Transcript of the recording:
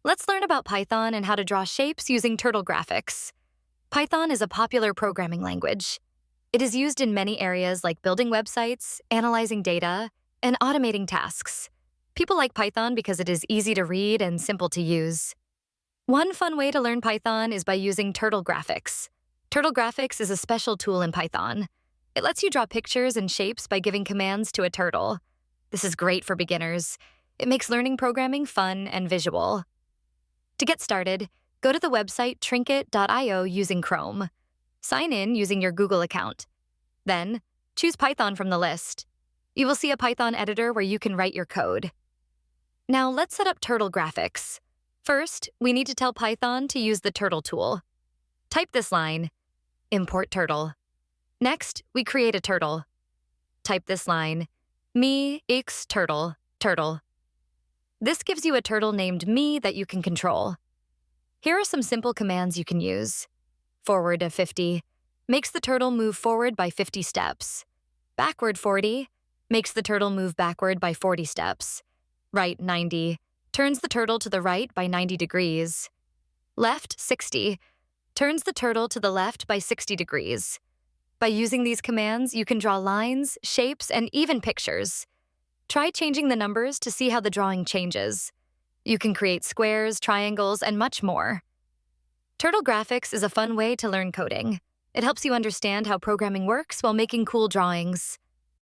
Let's learn about Python and how to draw shapes using turtle graphics. Python is a popular programming language. It is used in many areas like building websites, analyzing data, and automating tasks. People like Python because it is easy to read and simple to use. One fun way to learn Python is by using Turtle Graphics. Turtle Graphics is a special tool in Python. It lets you draw pictures and shapes by giving commands to a turtle. This is great for beginners. It makes learning programming fun and visual. To get started, go to the website trinket.io using Chrome. Sign in using your Google account. Then, choose Python from the list. You will see a Python editor where you can write your code. Now let's set up Turtle Graphics. First, we need to tell Python to use the turtle tool. Type this line, import turtle. Next, we create a turtle. Type this line, me x turtle, turtle. This gives you a turtle named me that you can control. Here are some simple commands you can use. Forward of 50 makes the turtle move forward by 50 steps. Backward 40 makes the turtle move backward by 40 steps. Right 90 turns the turtle to the right by 90 degrees. Left 60 turns the turtle to the left by 60 degrees. By using these commands, you can draw lines, shapes, and even pictures. Try changing the numbers to see how the drawing changes. You can create squares, triangles, and much more. Turtle Graphics is a fun way to learn coding. It helps you understand how programming works while making cool drawings.